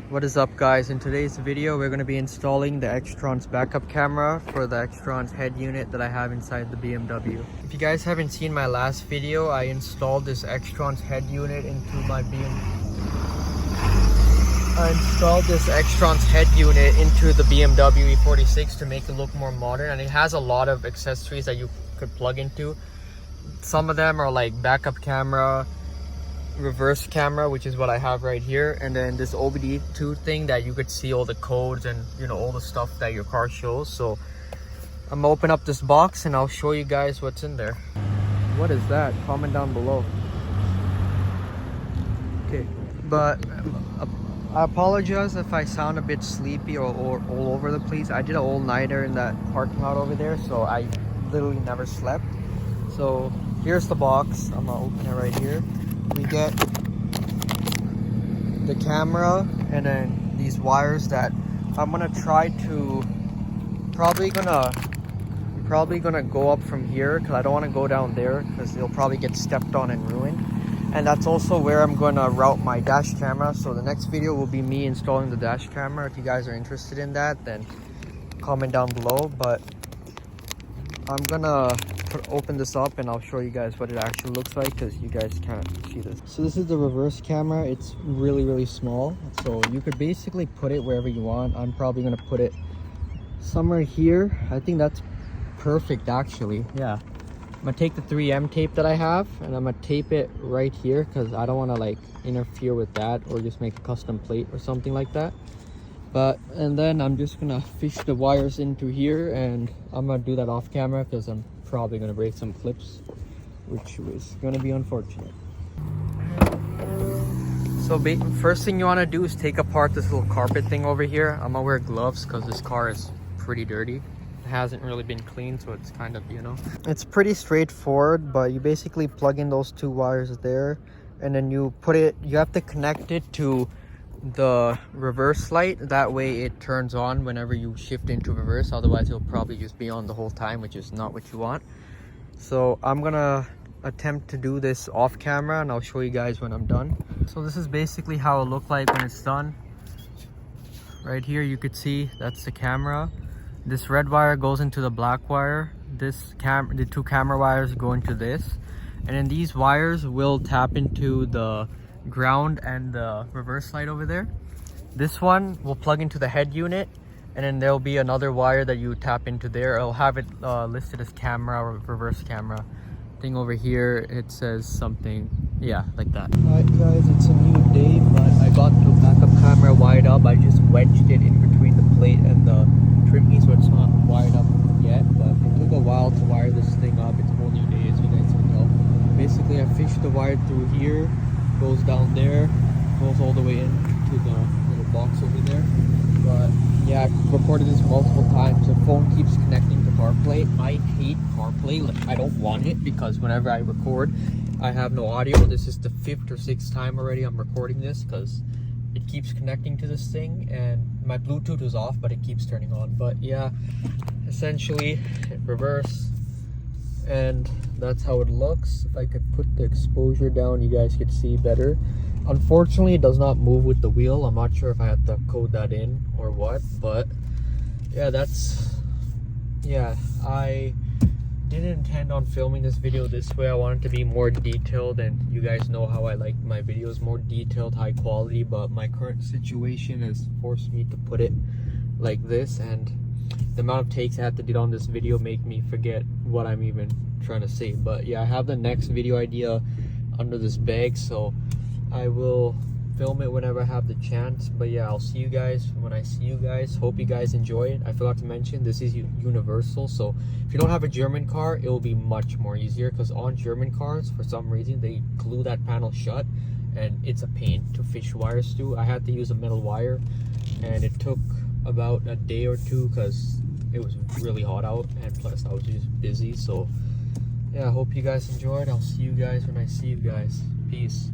What is up, guys? In today's video we're going to be installing the Extron's backup camera for the Extron's head unit that I have inside the BMW. If you guys haven't seen my last video, I installed this Extron's head unit into my BMW E46 to make it look more modern, and it has a lot of accessories that you could plug into. Some of them are like backup camera, reverse camera, which is what I have right here, and then this OBD2 thing that you could see all the codes and all the stuff that your car shows. So I'm gonna open up this box and I'll show you guys what's in there. What is that? Comment down below. Okay, but I apologize if I sound a bit sleepy or all over the place. I did an all-nighter in that parking lot over there, so I literally never slept. So here's the box. I'm gonna open it right here. We get the camera and then these wires that I'm gonna try to probably gonna go up from here, because I don't want to go down there because they'll probably get stepped on and ruined. And that's also where I'm gonna route my dash camera. So the next video will be me installing the dash camera. If you guys are interested in that, then comment down below. But I'm gonna open this up and I'll show you guys what it actually looks like, because you guys can't see this. So this is the reverse camera. It's really small, so you could basically put it wherever you want. I'm probably gonna put it somewhere here. I think that's perfect, actually. Yeah, I'm gonna take the 3M tape that I have and I'm gonna tape it right here, because I don't want to like interfere with that or just make a custom plate or something like that. And then I'm just gonna fish the wires into here, and I'm gonna do that off camera because I'm probably gonna break some clips, which is gonna be unfortunate. So first thing you want to do is take apart this little carpet thing over here. I'm gonna wear gloves because this car is pretty dirty. It hasn't really been cleaned, so it's kind of, it's pretty straightforward. But you basically plug in those two wires there, and then you have to connect it to the reverse light. That way it turns on whenever you shift into reverse, otherwise it'll probably just be on the whole time, which is not what you want. So I'm gonna attempt to do this off camera and I'll show you guys when I'm done. So this is basically how it looked like when it's done. Right here you could see that's the camera. This red wire goes into the black wire. The two camera wires go into this, and then these wires will tap into the ground and the reverse light over there. This one will plug into the head unit, and then there'll be another wire that you tap into there. I'll have it listed as camera or reverse camera thing over here. It says something, yeah, like that. Alright guys, it's a new day, but I got the backup camera wired up. I just wedged it in between the plate and the trim piece, so it's not wired up yet, but it took a while to wire this thing up. It's a whole new day, as you guys can tell. Basically I fished the wire through here, goes down there, goes all the way into the little box over there. But yeah, I've recorded this multiple times. The phone keeps connecting to CarPlay. I hate CarPlay. Like, I don't want it, because whenever I record, I have no audio. This is the 5th or 6th time already I'm recording this, because it keeps connecting to this thing, and my Bluetooth is off, but it keeps turning on. But yeah, essentially reverse, and that's how it looks. If I could put the exposure down, you guys could see better. Unfortunately, it does not move with the wheel. I'm not sure if I have to code that in or what, but yeah, I didn't intend on filming this video this way. I wanted to be more detailed, and you guys know how I like my videos, more detailed, high quality, but my current situation has forced me to put it like this, and the amount of takes I had to do on this video make me forget what I'm even trying to say. But yeah, I have the next video idea under this bag, so I will film it whenever I have the chance. But yeah, I'll see you guys when I see you guys. Hope you guys enjoy it. I forgot to mention, this is universal, so if you don't have a German car, it will be much more easier, because on German cars, for some reason, they glue that panel shut, and it's a pain to fish wires through. I had to use a metal wire, and it took about a day or two because it was really hot out, and plus I was just busy. So yeah, I hope you guys enjoyed. I'll see you guys when I see you guys. Peace.